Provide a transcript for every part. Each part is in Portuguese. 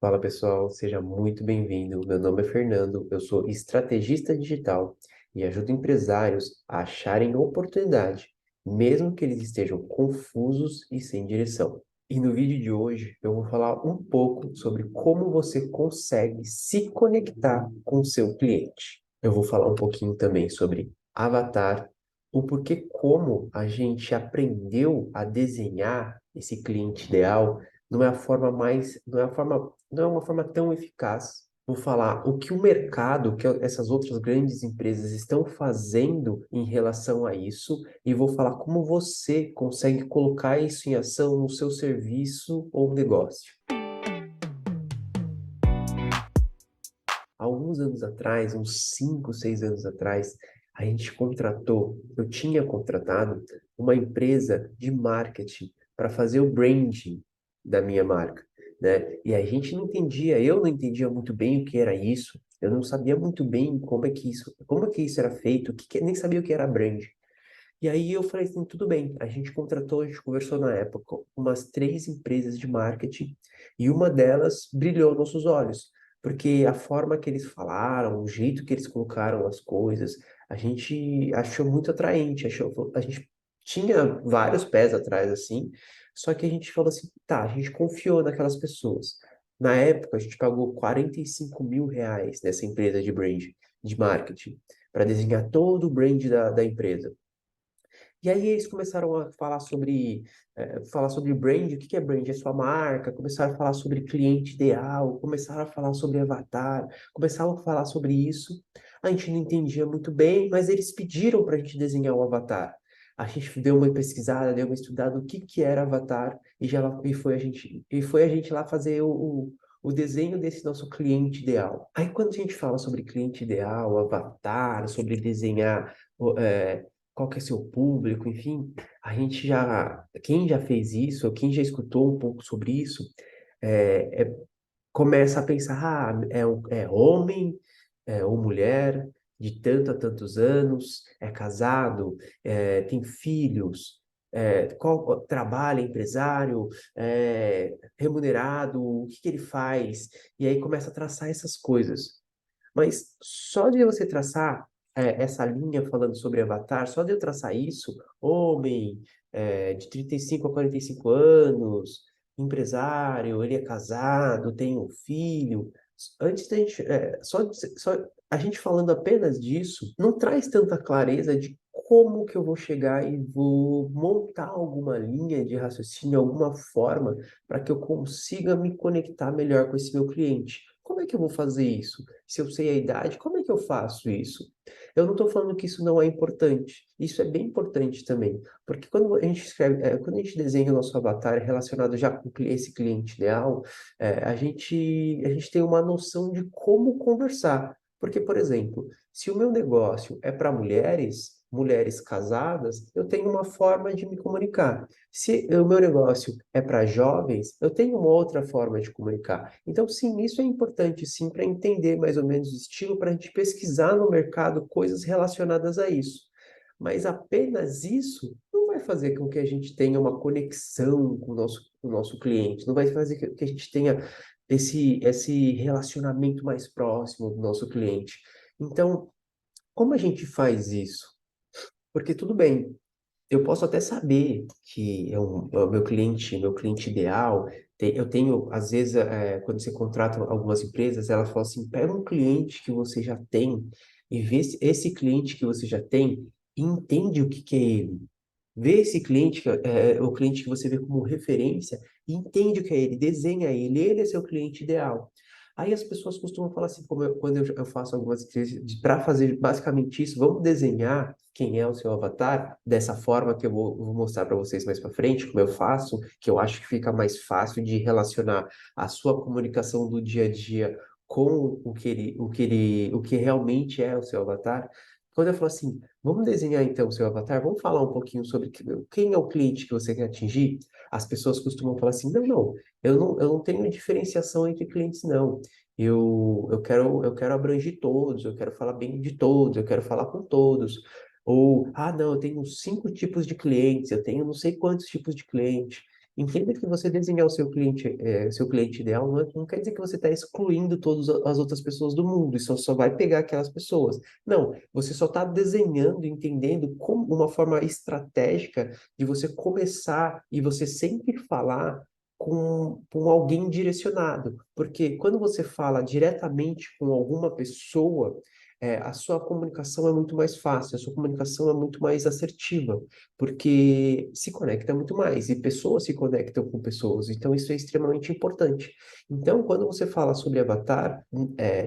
Fala pessoal, seja muito bem-vindo. Meu nome é Fernando, eu sou estrategista digital e ajudo empresários a acharem oportunidade, mesmo que eles estejam confusos e sem direção. E no vídeo de hoje eu vou falar um pouco sobre como você consegue se conectar com o seu cliente. Eu vou falar um pouquinho também sobre avatar, o porquê como a gente aprendeu a desenhar esse cliente ideal não é a forma mais, não é uma forma tão eficaz. Vou falar o que o mercado, que essas outras grandes empresas estão fazendo em relação a isso, e vou falar como você consegue colocar isso em ação no seu serviço ou negócio. Há alguns anos atrás, uns 5, 6 anos atrás, eu tinha contratado uma empresa de marketing para fazer o branding da minha marca, né? E a gente não entendia, eu não entendia muito bem o que era isso, eu não sabia muito bem como é que isso era feito, nem sabia o que era brand. E aí eu falei assim, tudo bem, a gente conversou na época com umas 3 empresas de marketing e uma delas brilhou nossos olhos, porque a forma que eles falaram, o jeito que eles colocaram as coisas, a gente achou muito atraente, a gente tinha vários pés atrás assim, só que a gente falou assim, tá, a gente confiou naquelas pessoas. Na época, a gente pagou R$ 45.000 nessa empresa de brand, de marketing, para desenhar todo o brand da empresa. E aí eles começaram a falar sobre brand, o que que é brand? É sua marca, começaram a falar sobre cliente ideal, começaram a falar sobre avatar, começaram a falar sobre isso. A gente não entendia muito bem, mas eles pediram para a gente desenhar o avatar. A gente deu uma pesquisada, deu uma estudada o que que era avatar e foi a gente lá fazer o desenho desse nosso cliente ideal. Aí quando a gente fala sobre cliente ideal, avatar, sobre desenhar qual que é seu público, enfim, quem já fez isso, ou quem já escutou um pouco sobre isso, começa a pensar, é homem, ou mulher, de tanto a tantos anos, é casado, tem filhos, trabalha, é empresário, remunerado, o que que ele faz? E aí começa a traçar essas coisas. Mas só de você traçar essa linha falando sobre Avatar, só de eu traçar isso, homem, de 35 a 45 anos, empresário, ele é casado, tem um filho. Antes da gente, só a gente falando apenas disso, não traz tanta clareza de como que eu vou chegar e vou montar alguma linha de raciocínio, alguma forma para que eu consiga me conectar melhor com esse meu cliente. Como é que eu vou fazer isso? Se eu sei a idade, como é que eu faço isso? Eu não estou falando que isso não é importante. Isso é bem importante também. Porque quando a gente escreve, quando a gente desenha o nosso avatar relacionado já com esse cliente ideal, a gente tem uma noção de como conversar. Porque, por exemplo, se o meu negócio é para mulheres casadas, eu tenho uma forma de me comunicar. Se o meu negócio é para jovens, eu tenho uma outra forma de comunicar. Então, sim, isso é importante, sim, para entender mais ou menos o estilo, para a gente pesquisar no mercado coisas relacionadas a isso. Mas apenas isso não vai fazer com que a gente tenha uma conexão com o nosso cliente, não vai fazer que a gente tenha esse relacionamento mais próximo do nosso cliente. Então, como a gente faz isso? Porque tudo bem, eu posso até saber que é o meu cliente ideal. Eu tenho, às vezes, quando você contrata algumas empresas, elas falam assim: pega um cliente que você já tem e vê se esse cliente que você já tem e entende o que que é ele. Vê esse cliente, o cliente que você vê como referência, e entende o que é ele, desenha ele é seu cliente ideal. Aí as pessoas costumam falar assim, quando eu faço algumas vezes, para fazer basicamente isso, vamos desenhar quem é o seu avatar dessa forma que vou mostrar para vocês mais para frente, como eu faço, que eu acho que fica mais fácil de relacionar a sua comunicação do dia a dia com o que realmente é o seu avatar. Quando eu falo assim, vamos desenhar então o seu avatar, vamos falar um pouquinho sobre quem é o cliente que você quer atingir. As pessoas costumam falar assim, não, eu não tenho diferenciação entre clientes, não. Eu quero abranger todos, eu quero falar bem de todos, eu quero falar com todos. Ou, não, eu tenho 5 tipos de clientes, eu tenho não sei quantos tipos de cliente. Entenda que você desenhar o seu cliente ideal não quer dizer que você está excluindo todas as outras pessoas do mundo, isso só vai pegar aquelas pessoas. Não, você só está desenhando, entendendo como uma forma estratégica de você começar e você sempre falar com alguém direcionado. Porque quando você fala diretamente com alguma pessoa, a sua comunicação é muito mais fácil, a sua comunicação é muito mais assertiva, porque se conecta muito mais, e pessoas se conectam com pessoas, então isso é extremamente importante. Então, quando você fala sobre avatar,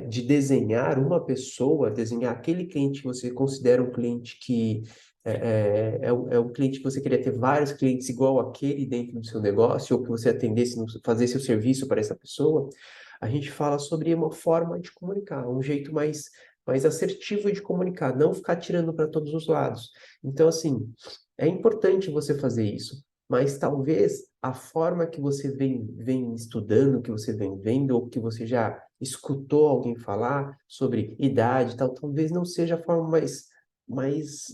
de desenhar uma pessoa, desenhar aquele cliente que você considera um cliente que é um cliente que você queria ter vários clientes igual aquele dentro do seu negócio, ou que você atendesse, fazer seu serviço para essa pessoa, a gente fala sobre uma forma de comunicar, um jeito mais assertivo de comunicar, não ficar tirando para todos os lados. Então, assim, é importante você fazer isso, mas talvez a forma que você vem estudando, que você vem vendo, ou que você já escutou alguém falar sobre idade e tal, talvez não seja a forma mais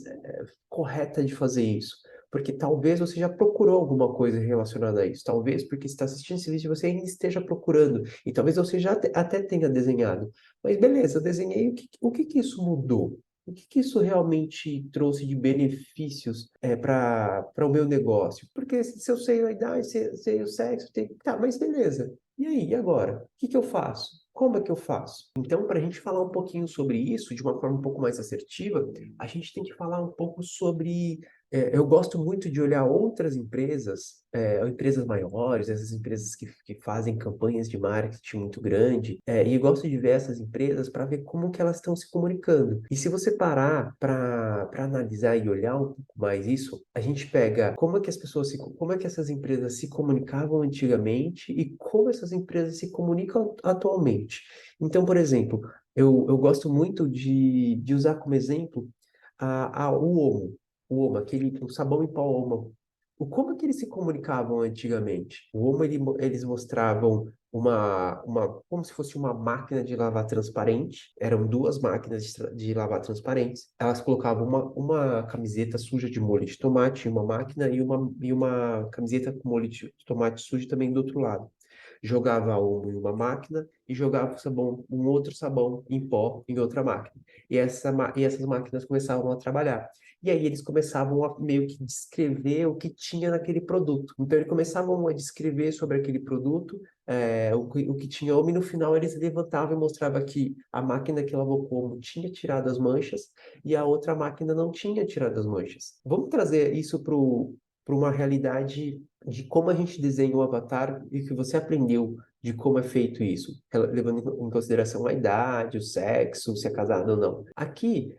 correta de fazer isso. Porque talvez você já procurou alguma coisa relacionada a isso. Talvez porque você está assistindo esse vídeo você ainda esteja procurando. E talvez você já até tenha desenhado. Mas beleza, eu desenhei. O que que isso mudou? O que que isso realmente trouxe de benefícios para o meu negócio? Porque se eu sei a idade, se eu sei o sexo, tá, mas beleza. E aí, e agora? O que que eu faço? Como é que eu faço? Então, para a gente falar um pouquinho sobre isso de uma forma um pouco mais assertiva, a gente tem que falar um pouco sobre. Eu gosto muito de olhar outras empresas, empresas maiores, essas empresas que fazem campanhas de marketing muito grande, e eu gosto de ver essas empresas para ver como que elas estão se comunicando. E se você parar para analisar e olhar um pouco mais isso, a gente pega como é que essas empresas se comunicavam antigamente e como essas empresas se comunicam atualmente. Então, por exemplo, eu gosto muito de usar como exemplo o Omo. O Omo, o sabão em pó Omo. Como é que eles se comunicavam antigamente? O Omo, eles mostravam como se fosse uma máquina de lavar transparente. Eram duas máquinas de lavar transparentes. Elas colocavam uma camiseta suja de molho de tomate em uma máquina e uma camiseta com molho de tomate sujo também do outro lado. Jogava Omo em uma máquina e jogava um outro sabão em pó em outra máquina. E essas máquinas começavam a trabalhar. E aí eles começavam a meio que descrever o que tinha naquele produto. Então eles começavam a descrever sobre aquele produto, o que tinha Omo, e no final eles levantavam e mostravam que a máquina que lavou com Omo tinha tirado as manchas e a outra máquina não tinha tirado as manchas. Vamos trazer isso para uma realidade de como a gente desenha o avatar e que você aprendeu de como é feito isso, levando em consideração a idade, o sexo, se é casado ou não. Aqui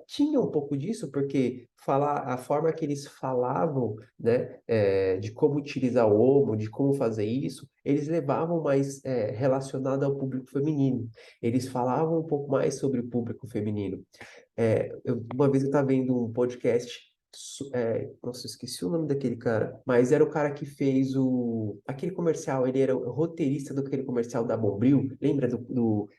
tinha um pouco disso, porque a forma que eles falavam, né, de como utilizar o Omo, de como fazer isso, eles levavam mais relacionado ao público feminino. Eles falavam um pouco mais sobre o público feminino. Uma vez eu estava vendo um podcast, nossa, eu esqueci o nome daquele cara, mas era o cara que fez aquele comercial, ele era o roteirista daquele comercial da Bombril, lembra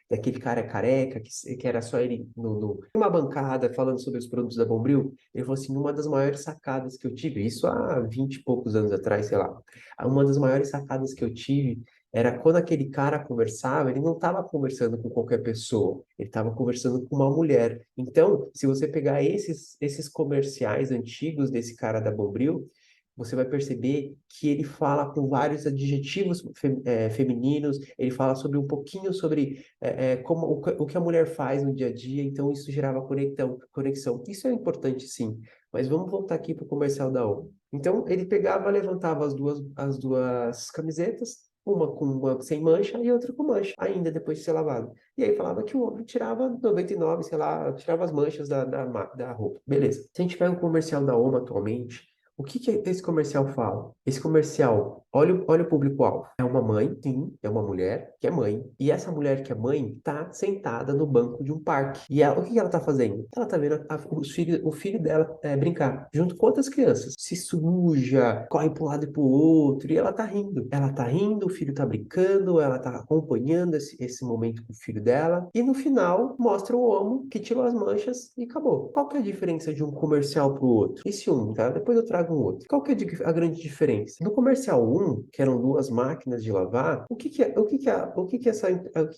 daquele cara careca, que era só ele numa bancada falando sobre os produtos da Bombril? Ele falou assim, uma das maiores sacadas que eu tive, isso há 20 e poucos anos atrás, sei lá, uma das maiores sacadas que eu tive era quando aquele cara conversava, ele não estava conversando com qualquer pessoa, ele estava conversando com uma mulher. Então, se você pegar esses comerciais antigos desse cara da Bombril, você vai perceber que ele fala com vários adjetivos femininos, ele fala sobre um pouquinho sobre como o que a mulher faz no dia a dia, então isso gerava conexão. Isso é importante, sim, mas vamos voltar aqui para o comercial da ONU. Então, ele pegava, levantava as duas camisetas, uma sem mancha e outra com mancha, ainda depois de ser lavado. E aí falava que o homem tirava 99, sei lá, tirava as manchas da roupa. Beleza. Se a gente pega o comercial da Oma atualmente, o que que esse comercial fala? Esse comercial, olha o público-alvo. É uma mãe, sim, é uma mulher que é mãe. E essa mulher que é mãe tá sentada no banco de um parque. E o que que ela tá fazendo? Ela tá vendo o filho dela brincar, junto com outras crianças. Se suja, corre para um lado e para o outro, e ela tá rindo. Ela tá rindo, o filho tá brincando, ela tá acompanhando esse momento com o filho dela. E no final, mostra o homo que tirou as manchas e acabou. Qual que é a diferença de um comercial para o outro? Esse um, tá? Depois eu trago com o outro. Qual que é a grande diferença? No comercial um, que eram duas máquinas de lavar, o que a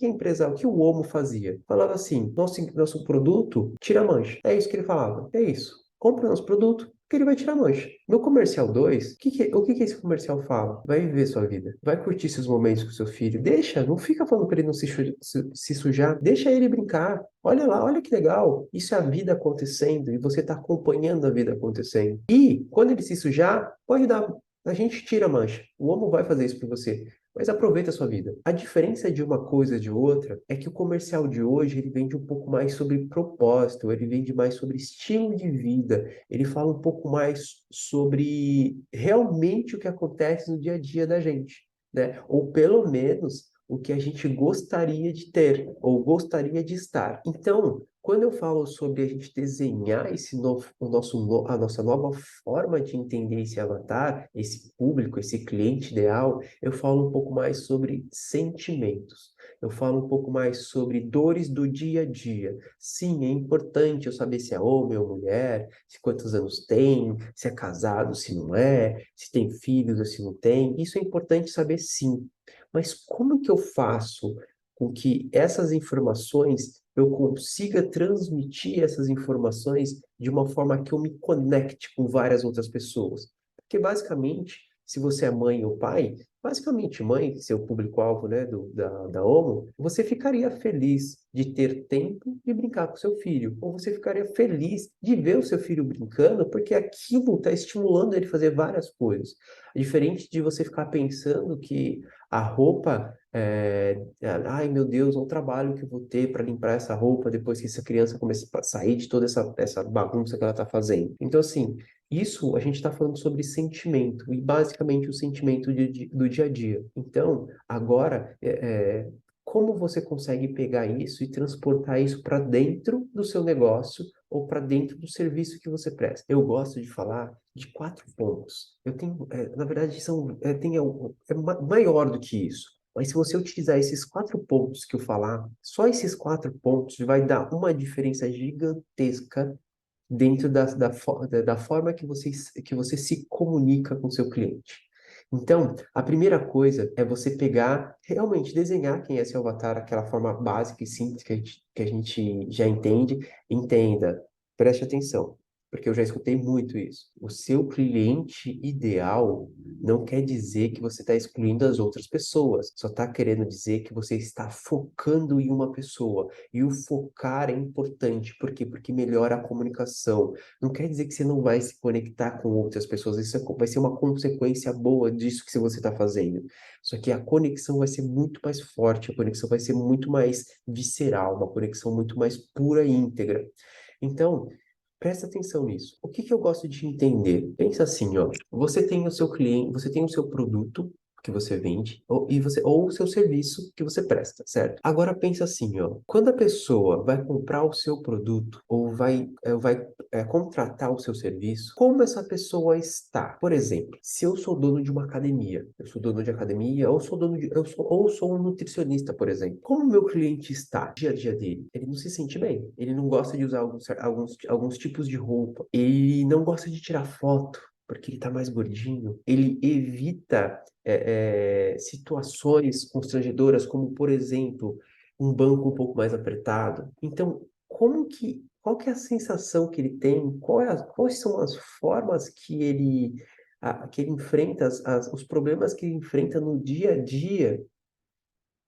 empresa, o que o Omo fazia? Falava assim, nosso produto tira mancha. É isso que ele falava. É isso. Compra nosso produto, que ele vai tirar mancha. No comercial 2, o que que esse comercial fala? Vai viver sua vida. Vai curtir seus momentos com seu filho. Deixa, não fica falando para ele não se sujar. Deixa ele brincar. Olha lá, olha que legal. Isso é a vida acontecendo e você está acompanhando a vida acontecendo. E quando ele se sujar, pode dar. A gente tira a mancha. O homem vai fazer isso para você. Mas aproveita a sua vida. A diferença de uma coisa e de outra é que o comercial de hoje ele vende um pouco mais sobre propósito, ele vende mais sobre estilo de vida, ele fala um pouco mais sobre realmente o que acontece no dia a dia da gente, né? Ou pelo menos o que a gente gostaria de ter ou gostaria de estar. Então, quando eu falo sobre a gente desenhar a nossa nova forma de entender esse avatar, esse público, esse cliente ideal, eu falo um pouco mais sobre sentimentos. Eu falo um pouco mais sobre dores do dia a dia. Sim, é importante eu saber se é homem ou mulher, se quantos anos tem, se é casado, se não é, se tem filhos ou se não tem. Isso é importante saber sim. Mas como que eu faço com que essas informações eu consiga transmitir essas informações de uma forma que eu me conecte com várias outras pessoas? Porque basicamente, se você é mãe ou pai, basicamente, mãe, seu público-alvo, né, da OMO, você ficaria feliz de ter tempo de brincar com seu filho, ou você ficaria feliz de ver o seu filho brincando, porque aquilo está estimulando ele a fazer várias coisas. Diferente de você ficar pensando que a roupa, ai meu Deus, o trabalho que eu vou ter para limpar essa roupa depois que essa criança começa a sair de toda essa bagunça que ela está fazendo. Então, assim, isso a gente está falando sobre sentimento, e basicamente o sentimento do dia a dia. Então, agora, como você consegue pegar isso e transportar isso para dentro do seu negócio ou para dentro do serviço que você presta? Eu gosto de falar de 4 pontos. Eu tenho, na verdade, maior do que isso. Mas se você utilizar esses 4 pontos que eu falar, só esses 4 pontos vai dar uma diferença gigantesca dentro da forma que você se comunica com seu cliente. Então, a primeira coisa é você pegar, realmente desenhar quem é seu avatar, aquela forma básica e simples que a gente já entende. Entenda, preste atenção, porque eu já escutei muito isso. O seu cliente ideal não quer dizer que você está excluindo as outras pessoas, só está querendo dizer que você está focando em uma pessoa. E o focar é importante, por quê? Porque melhora a comunicação. Não quer dizer que você não vai se conectar com outras pessoas, vai ser uma consequência boa disso que você está fazendo. Só que a conexão vai ser muito mais forte, a conexão vai ser muito mais visceral, uma conexão muito mais pura e íntegra. Então, presta atenção nisso. O que que eu gosto de entender? Pensa assim, ó. Você tem o seu cliente, você tem o seu produto que você vende, ou o seu serviço que você presta, certo? Agora pensa assim, ó. Quando a pessoa vai comprar o seu produto ou vai contratar o seu serviço, como essa pessoa está? Por exemplo, se eu sou dono de uma academia, eu sou dono de academia, ou sou um nutricionista, por exemplo. Como o meu cliente está no dia a dia dele? Ele não se sente bem. Ele não gosta de usar alguns tipos de roupa. Ele não gosta de tirar foto, porque ele está mais gordinho. Ele evita situações constrangedoras, como, por exemplo, um banco um pouco mais apertado. Então, qual que é a sensação que ele tem? Quais são as formas que ele enfrenta, os problemas que ele enfrenta no dia a dia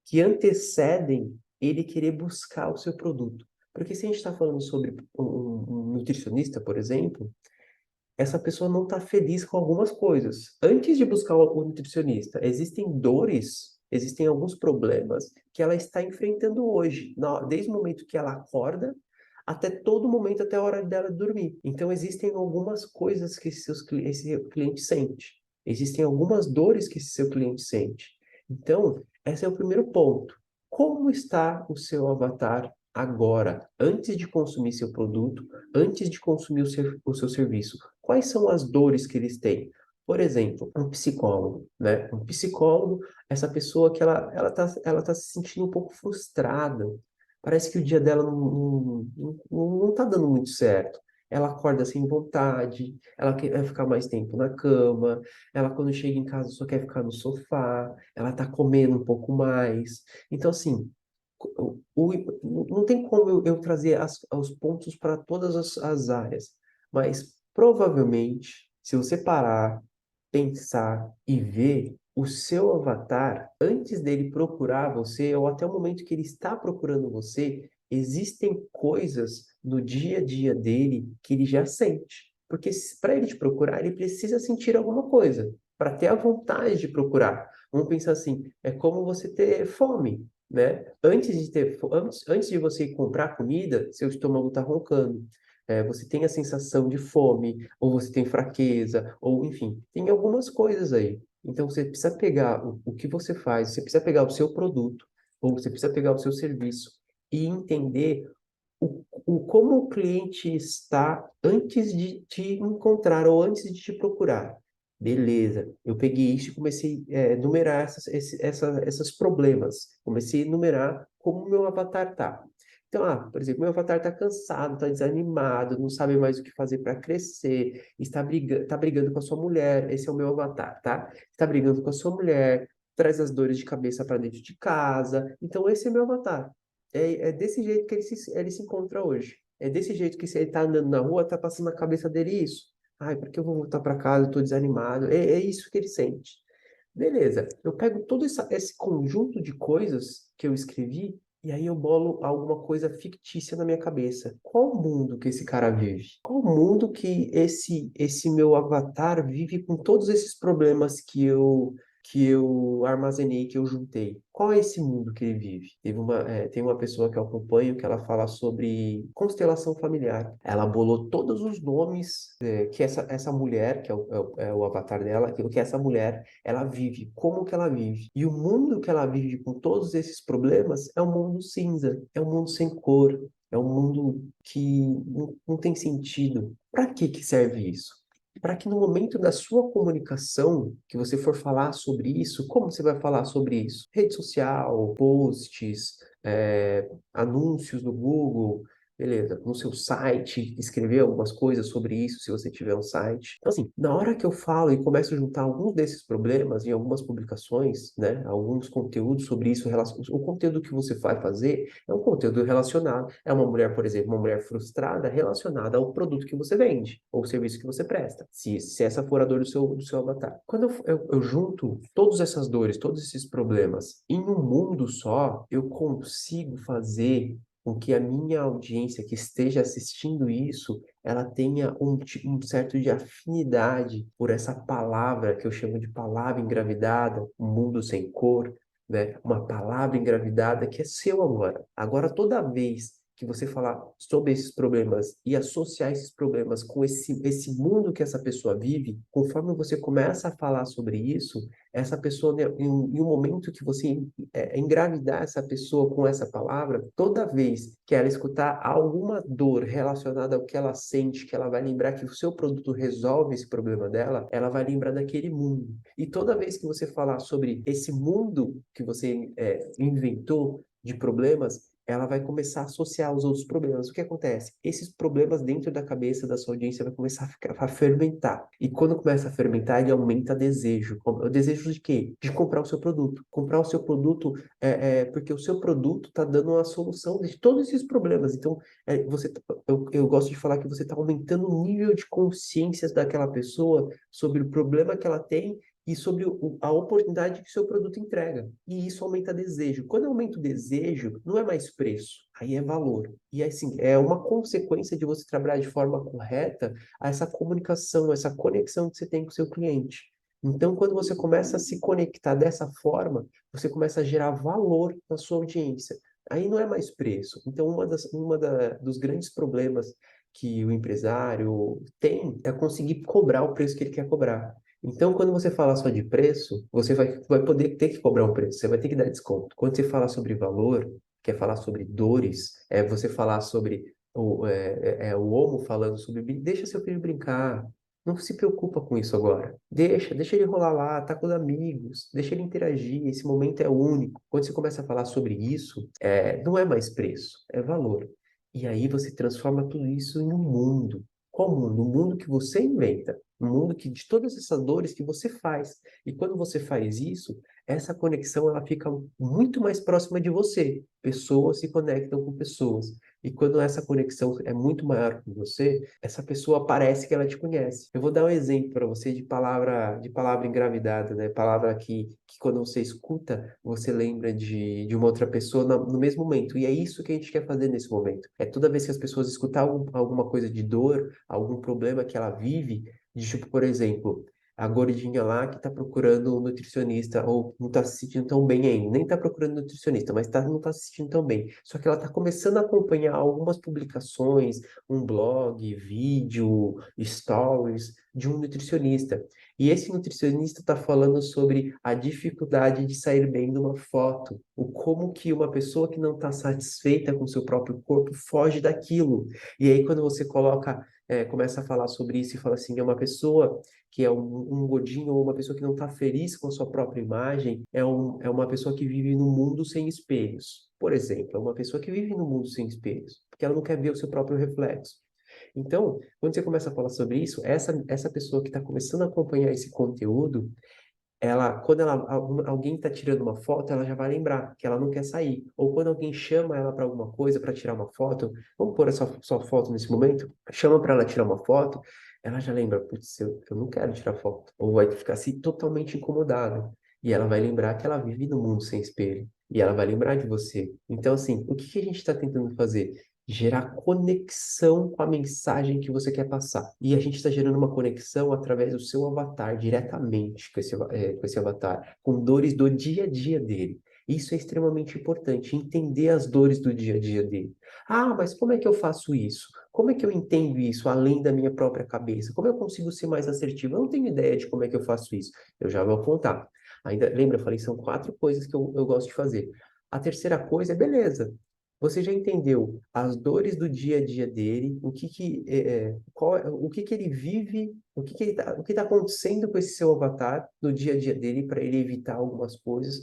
que antecedem ele querer buscar o seu produto? Porque se a gente está falando sobre um nutricionista, por exemplo, essa pessoa não está feliz com algumas coisas. Antes de buscar o nutricionista, existem dores, existem alguns problemas que ela está enfrentando hoje, desde o momento que ela acorda até todo momento, até a hora dela dormir. Então, existem algumas coisas que esse cliente sente. Existem algumas dores que esse seu cliente sente. Então, esse é o primeiro ponto. Como está o seu avatar agora, antes de consumir seu produto, antes de consumir o seu serviço? Quais são as dores que eles têm? Por exemplo, um psicólogo, né? Um psicólogo, essa pessoa que ela tá se sentindo um pouco frustrada. Parece que o dia dela não tá dando muito certo. ela acorda sem vontade, ela quer ficar mais tempo na cama, ela quando chega em casa só quer ficar no sofá, ela tá comendo um pouco mais. Então, assim, não tem como eu trazer os pontos para todas as áreas, mas provavelmente, se você parar, pensar e ver o seu avatar, antes dele procurar você, ou até o momento que ele está procurando você, existem coisas no dia a dia dele que ele já sente. Porque para ele te procurar, ele precisa sentir alguma coisa, para ter a vontade de procurar. Vamos pensar assim, é como você ter fome, né? Antes de você comprar comida, seu estômago está roncando. Você tem a sensação de fome, ou você tem fraqueza, ou enfim, tem algumas coisas aí. Então você precisa pegar o que você faz, você precisa pegar o seu produto, ou você precisa pegar o seu serviço e entender como o cliente está antes de te encontrar ou antes de te procurar. Beleza, eu peguei isso e comecei a enumerar essas problemas. Comecei a enumerar como o meu avatar tá. Então, por exemplo, meu avatar está cansado, está desanimado, não sabe mais o que fazer para crescer, tá brigando com a sua mulher. Esse é o meu avatar, tá? Está brigando com a sua mulher, traz as dores de cabeça para dentro de casa. Então, esse é meu avatar. É desse jeito que ele se encontra hoje. É desse jeito que se ele tá andando na rua, tá passando na cabeça dele isso. Ai, porque eu vou voltar para casa, eu tô desanimado. É isso que ele sente. Beleza, eu pego todo esse conjunto de coisas que eu escrevi e aí eu bolo alguma coisa fictícia na minha cabeça. Qual mundo que esse cara vive? Qual mundo que esse meu avatar vive com todos esses problemas que eu armazenei, que eu juntei? Qual é esse mundo que ele vive? Tem uma pessoa que eu acompanho que ela fala sobre constelação familiar. Ela bolou todos os nomes que essa mulher, que é o avatar dela, que essa mulher ela vive, como que ela vive. E o mundo que ela vive com todos esses problemas é um mundo cinza, é um mundo sem cor, é um mundo que não tem sentido. Para que serve isso? Para que no momento da sua comunicação, que você for falar sobre isso, como você vai falar sobre isso? Rede social, posts, anúncios no Google, beleza, no seu site, escrever algumas coisas sobre isso, se você tiver um site. Então, assim, na hora que eu falo e começo a juntar alguns desses problemas em algumas publicações, né, alguns conteúdos sobre isso, o conteúdo que você vai fazer é um conteúdo relacionado. É uma mulher, por exemplo, uma mulher frustrada relacionada ao produto que você vende, ou o serviço que você presta, se essa for a dor do seu avatar. Quando eu junto todas essas dores, todos esses problemas em um mundo só, eu consigo fazer com que a minha audiência que esteja assistindo isso, ela tenha um certo de afinidade por essa palavra que eu chamo de palavra engravidada, um mundo sem cor, né? Uma palavra engravidada que é seu agora. Agora, toda vez que você falar sobre esses problemas e associar esses problemas com esse mundo que essa pessoa vive, conforme você começa a falar sobre isso, essa pessoa, né, em um momento que você engravidar essa pessoa com essa palavra, toda vez que ela escutar alguma dor relacionada ao que ela sente, que ela vai lembrar que o seu produto resolve esse problema dela, ela vai lembrar daquele mundo. E toda vez que você falar sobre esse mundo que você inventou de problemas, ela vai começar a associar os outros problemas. O que acontece? Esses problemas dentro da cabeça da sua audiência vai começar a fermentar. E quando começa a fermentar, ele aumenta desejo. O desejo de quê? De comprar o seu produto. Comprar o seu produto porque o seu produto está dando uma solução de todos esses problemas. Então, eu gosto de falar que você está aumentando o nível de consciência daquela pessoa sobre o problema que ela tem e sobre a oportunidade que o seu produto entrega. E isso aumenta desejo. Quando aumenta o desejo, não é mais preço, aí é valor. E assim, é uma consequência de você trabalhar de forma correta essa comunicação, essa conexão que você tem com o seu cliente. Então, quando você começa a se conectar dessa forma, você começa a gerar valor na sua audiência. Aí não é mais preço. Então, dos grandes problemas que o empresário tem é conseguir cobrar o preço que ele quer cobrar. Então, quando você fala só de preço, você vai poder ter que cobrar um preço, você vai ter que dar desconto. Quando você fala sobre valor, quer falar sobre dores, você falar sobre o homo falando sobre deixa seu filho brincar, não se preocupa com isso agora. Deixa ele rolar lá, tá com os amigos, deixa ele interagir, esse momento é único. Quando você começa a falar sobre isso, não é mais preço, é valor. E aí você transforma tudo isso em um mundo. Qual mundo? O mundo que você inventa. O mundo que de todas essas dores que você faz. E quando você faz isso, essa conexão ela fica muito mais próxima de você. Pessoas se conectam com pessoas. E quando essa conexão é muito maior com você, essa pessoa parece que ela te conhece. Eu vou dar um exemplo para você de palavra engravidada, né? Palavra que quando você escuta, você lembra de uma outra pessoa no mesmo momento. E é isso que a gente quer fazer nesse momento. É toda vez que as pessoas escutar alguma coisa de dor, algum problema que ela vive, de tipo, por exemplo, a gordinha lá que está procurando um nutricionista ou não está se sentindo tão bem ainda, nem está procurando nutricionista, mas não está se sentindo tão bem. Só que ela está começando a acompanhar algumas publicações, um blog, vídeo, stories de um nutricionista. E esse nutricionista está falando sobre a dificuldade de sair bem de uma foto, o como que uma pessoa que não está satisfeita com seu próprio corpo foge daquilo. E aí quando você começa a falar sobre isso e fala assim, é uma pessoa que é um gordinho ou uma pessoa que não está feliz com a sua própria imagem, é uma pessoa que vive num mundo sem espelhos. Por exemplo, é uma pessoa que vive num mundo sem espelhos, porque ela não quer ver o seu próprio reflexo. Então, quando você começa a falar sobre isso, essa pessoa que está começando a acompanhar esse conteúdo, quando alguém está tirando uma foto, ela já vai lembrar que ela não quer sair. Ou quando alguém chama ela para alguma coisa, para tirar uma foto, vamos pôr essa sua foto nesse momento, chama para ela tirar uma foto, ela já lembra, putz, eu não quero tirar foto. Ou vai ficar assim totalmente incomodada. E ela vai lembrar que ela vive no mundo sem espelho. E ela vai lembrar de você. Então, assim, o que que a gente está tentando fazer? Gerar conexão com a mensagem que você quer passar. E a gente está gerando uma conexão através do seu avatar, diretamente com esse avatar, com dores do dia a dia dele. Isso é extremamente importante, entender as dores do dia a dia dele. Ah, mas como é que eu faço isso? Como é que eu entendo isso além da minha própria cabeça? Como eu consigo ser mais assertivo? Eu não tenho ideia de como é que eu faço isso. Eu já vou contar. Ainda, lembra, eu falei, são 4 coisas que eu gosto de fazer. A terceira coisa é beleza. Você já entendeu as dores do dia a dia dele, o que que ele vive, o que tá acontecendo com esse seu avatar no dia a dia dele para ele evitar algumas coisas.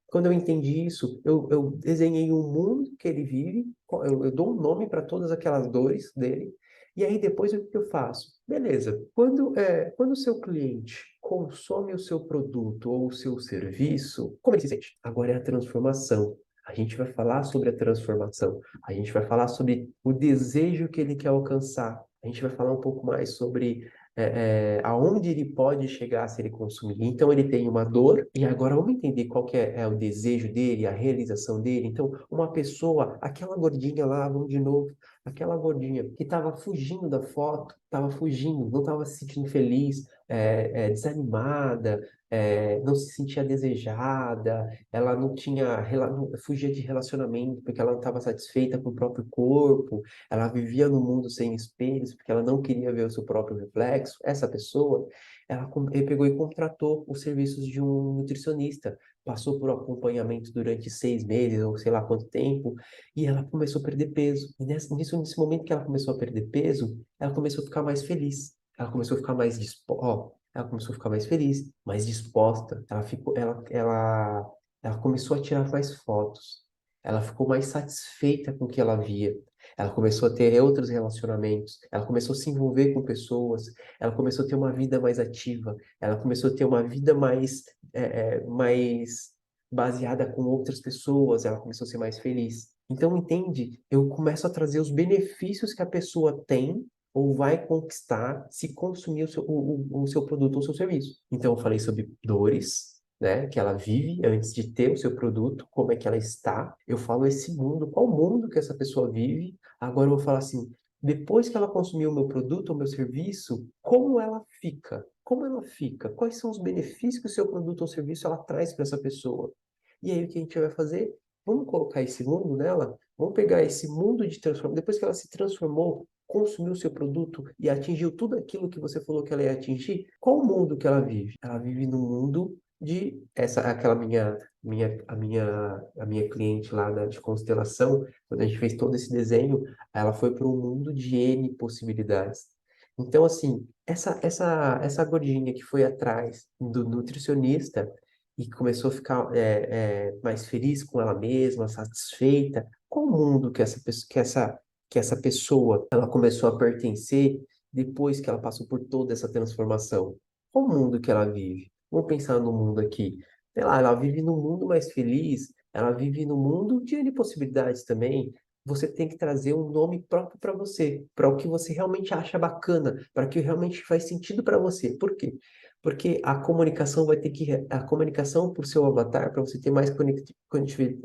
Quando eu entendi isso, eu desenhei um mundo que ele vive, eu dou um nome para todas aquelas dores dele, e aí depois o que eu faço? Beleza, quando o seu cliente consome o seu produto ou o seu serviço, como ele se sente? Agora é a transformação. A gente vai falar sobre a transformação. A gente vai falar sobre o desejo que ele quer alcançar. A gente vai falar um pouco mais sobre aonde ele pode chegar se ele consumir. Então, ele tem uma dor, e agora vamos entender qual que é o desejo dele, a realização dele. Então, uma pessoa, aquela gordinha lá, vamos de novo, aquela gordinha que estava fugindo da foto, estava fugindo, não estava se sentindo feliz, desanimada, não se sentia desejada, ela não tinha, fugia de relacionamento porque ela não estava satisfeita com o próprio corpo, ela vivia no mundo sem espelhos porque ela não queria ver o seu próprio reflexo. Essa pessoa, ele pegou e contratou os serviços de um nutricionista, passou por acompanhamento durante 6 meses ou sei lá quanto tempo, e ela começou a perder peso. E nesse momento que ela começou a perder peso, ela começou a ficar mais feliz. Ela começou a ficar mais disposta. Ela começou a ficar mais feliz, mais disposta. Ela começou a tirar mais fotos. Ela ficou mais satisfeita com o que ela via. Ela começou a ter outros relacionamentos. Ela começou a se envolver com pessoas. Ela começou a ter uma vida mais ativa. Ela começou a ter uma vida mais baseada com outras pessoas. Ela começou a ser mais feliz. Então, entende? Eu começo a trazer os benefícios que a pessoa tem ou vai conquistar se consumir o seu produto ou o seu serviço. Então, eu falei sobre dores, né, que ela vive antes de ter o seu produto, como é que ela está. Eu falo esse mundo, qual mundo que essa pessoa vive. Agora eu vou falar assim, depois que ela consumiu o meu produto ou meu serviço, como ela fica? Como ela fica? Quais são os benefícios que o seu produto ou serviço ela traz para essa pessoa? E aí o que a gente vai fazer? Vamos colocar esse mundo nela? Vamos pegar esse mundo de transformação. Depois que ela se transformou, consumiu o seu produto e atingiu tudo aquilo que você falou que ela ia atingir, qual o mundo que ela vive? Ela vive no mundo de aquela a minha cliente lá de constelação, quando a gente fez todo esse desenho, ela foi para um mundo de N possibilidades. Então, assim, essa gordinha que foi atrás do nutricionista e começou a ficar mais feliz com ela mesma, satisfeita, qual o mundo que essa pessoa ela começou a pertencer depois que ela passou por toda essa transformação? Qual mundo que ela vive? Vamos pensar no mundo aqui. Sei lá, ela vive num mundo mais feliz, ela vive num mundo de N possibilidades também. Você tem que trazer um nome próprio para você, para o que você realmente acha bacana, para o que realmente faz sentido para você. Por quê? Porque a comunicação vai ter que. A comunicação por seu avatar, para você ter mais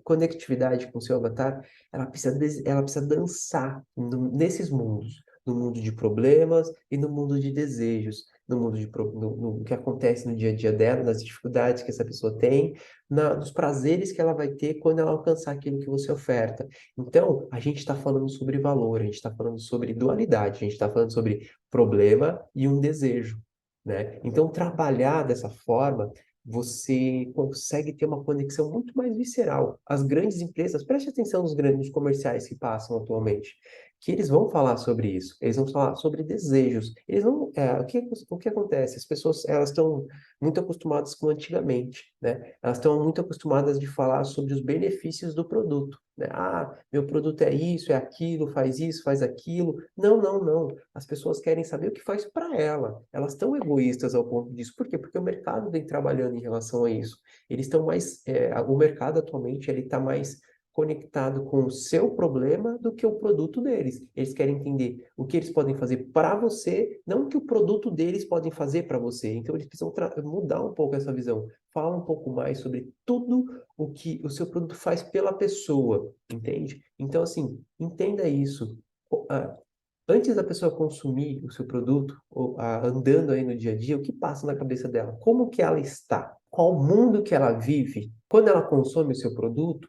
conectividade com o seu avatar, ela precisa dançar nesses mundos. No mundo de problemas e no mundo de desejos, no mundo no que acontece no dia a dia dela, nas dificuldades que essa pessoa tem, nos prazeres que ela vai ter quando ela alcançar aquilo que você oferta. Então, a gente está falando sobre valor, a gente está falando sobre dualidade, a gente está falando sobre problema e um desejo, né? Então, trabalhar dessa forma, você consegue ter uma conexão muito mais visceral. As grandes empresas, preste atenção nos grandes comerciais que passam atualmente, que eles vão falar sobre isso, eles vão falar sobre desejos. Eles não, o que acontece? As pessoas, elas estão muito acostumadas com antigamente, né? Elas estão muito acostumadas de falar sobre os benefícios do produto, né? Ah, meu produto é isso, faz aquilo. Não, não, não. As pessoas querem saber o que faz para ela. Elas estão egoístas ao ponto disso. Por quê? Porque o mercado vem trabalhando em relação a isso. Eles estão mais, o mercado atualmente ele está mais conectado com o seu problema do que o produto deles. Eles querem entender o que eles podem fazer para você, não o que o produto deles podem fazer para você. Então eles precisam mudar um pouco essa visão. Fala um pouco mais sobre tudo o que o seu produto faz pela pessoa, entende? Então assim, entenda isso. Antes da pessoa consumir o seu produto, andando aí no dia a dia, o que passa na cabeça dela? Como que ela está? Qual mundo que ela vive? Quando ela consome o seu produto,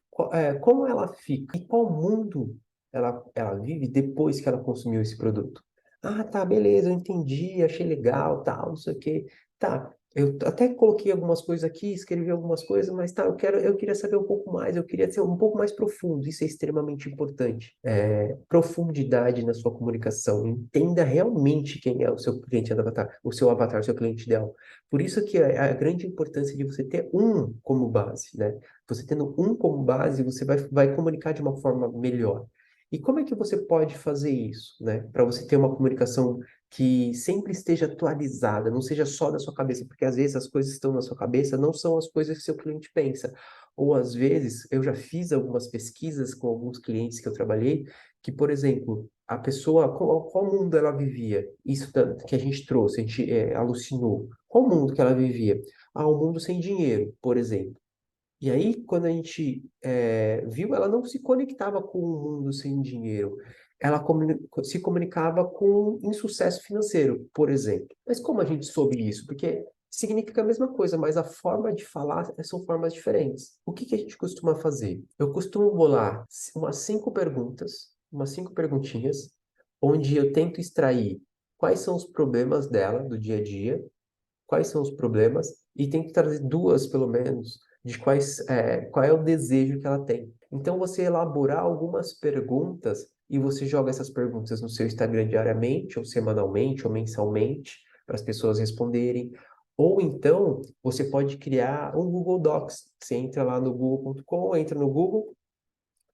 como ela fica? E qual mundo ela vive depois que ela consumiu esse produto? Ah, tá, beleza, eu entendi, achei legal, tal, não sei o quê. Tá, eu até coloquei algumas coisas aqui, escrevi algumas coisas, mas tá, eu queria saber um pouco mais, eu queria ser um pouco mais profundo, isso é extremamente importante. Profundidade na sua comunicação, entenda realmente quem é o seu cliente avatar, o seu avatar, o seu cliente ideal. Por isso que é a grande importância de você ter um como base, né? Você tendo um como base, você vai comunicar de uma forma melhor. E como é que você pode fazer isso, né? Para você ter uma comunicação que sempre esteja atualizada, não seja só da sua cabeça, porque às vezes as coisas que estão na sua cabeça não são as coisas que seu cliente pensa. Ou às vezes, eu já fiz algumas pesquisas com alguns clientes que eu trabalhei, que, por exemplo, a pessoa, qual mundo ela vivia? Isso que a gente trouxe, a gente alucinou. Qual mundo que ela vivia? Ah, um mundo sem dinheiro, por exemplo. E aí, quando a gente viu, ela não se conectava com o mundo sem dinheiro. Ela se comunicava com insucesso financeiro, por exemplo. Mas como a gente soube isso? Porque significa a mesma coisa, mas a forma de falar são formas diferentes. O que que a gente costuma fazer? Eu costumo bolar umas cinco perguntinhas, onde eu tento extrair quais são os problemas dela do dia a dia, quais são os problemas e tem que trazer duas, pelo menos, de qual é o desejo que ela tem. Então, você elaborar algumas perguntas e você joga essas perguntas no seu Instagram diariamente, ou semanalmente, ou mensalmente, para as pessoas responderem. Ou então, você pode criar um Google Docs. Você entra lá no google.com, entra no Google,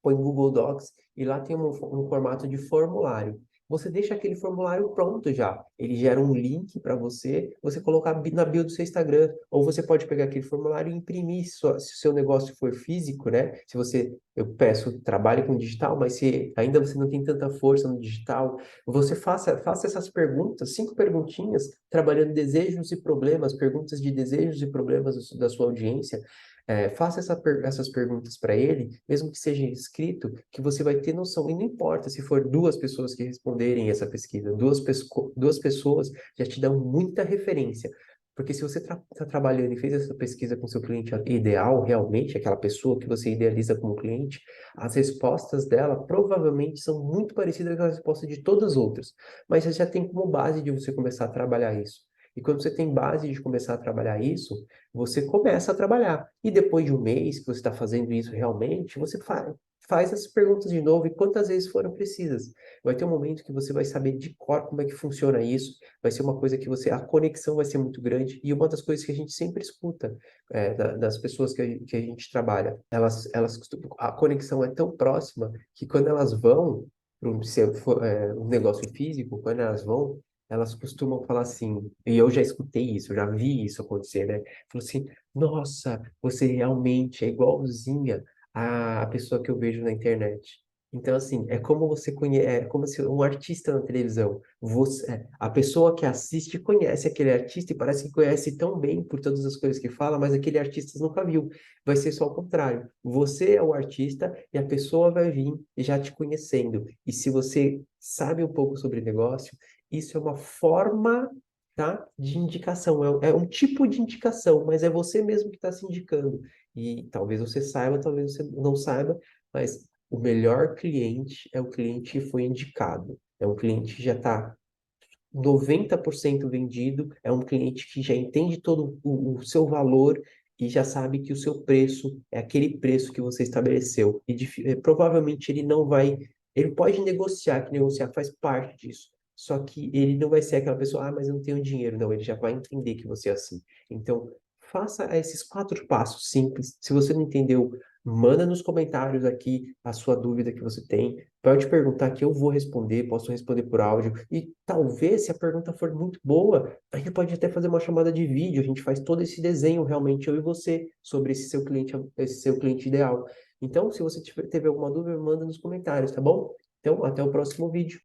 põe Google Docs e lá tem um formato de formulário. Você deixa aquele formulário pronto já. Ele gera um link para você colocar na bio do seu Instagram. Ou você pode pegar aquele formulário e imprimir, se o seu negócio for físico, né? Se você, eu peço, trabalhe com digital, mas se ainda você não tem tanta força no digital, você faça essas perguntas, cinco perguntinhas, trabalhando desejos e problemas, perguntas de desejos e problemas da sua audiência. Faça essas perguntas para ele, mesmo que seja escrito, que você vai ter noção. E não importa se for duas pessoas que responderem essa pesquisa, duas pessoas já te dão muita referência. Porque se você está trabalhando e fez essa pesquisa com seu cliente ideal, realmente, aquela pessoa que você idealiza como cliente, as respostas dela provavelmente são muito parecidas com as respostas de todas as outras. Mas você já tem como base de você começar a trabalhar isso. E quando você tem base de começar a trabalhar isso, você começa a trabalhar. E depois de um mês que você está fazendo isso realmente, você faz essas perguntas de novo e quantas vezes foram precisas. Vai ter um momento que você vai saber de cor como é que funciona isso. Vai ser uma coisa que a conexão vai ser muito grande. E uma das coisas que a gente sempre escuta das pessoas que a gente trabalha, a conexão é tão próxima que quando elas vão para um negócio físico, quando elas vão elas costumam falar assim, e eu já escutei isso, eu já vi isso acontecer, né? Falou assim, nossa, você realmente é igualzinha à pessoa que eu vejo na internet. Então, assim, é como você conhece, é como se um artista na televisão, a pessoa que assiste conhece aquele artista e parece que conhece tão bem por todas as coisas que fala, mas aquele artista nunca viu. Vai ser só o contrário. Você é o artista e a pessoa vai vir já te conhecendo. E se você sabe um pouco sobre negócio, isso é uma forma, tá, de indicação, é um tipo de indicação, mas é você mesmo que está se indicando. E talvez você saiba, talvez você não saiba, mas o melhor cliente é o cliente que foi indicado. É um cliente que já está 90% vendido, é um cliente que já entende todo o seu valor e já sabe que o seu preço é aquele preço que você estabeleceu. E provavelmente ele não vai, ele pode negociar, que negociar faz parte disso. Só que ele não vai ser aquela pessoa, ah, mas eu não tenho dinheiro. Não, ele já vai entender que você é assim. Então, faça esses 4 passos simples. Se você não entendeu, manda nos comentários aqui a sua dúvida que você tem. Pode perguntar que eu vou responder, posso responder por áudio. E talvez, se a pergunta for muito boa, a gente pode até fazer uma chamada de vídeo. A gente faz todo esse desenho, realmente, eu e você, sobre esse seu cliente ideal. Então, se você teve alguma dúvida, manda nos comentários, tá bom? Então, até o próximo vídeo.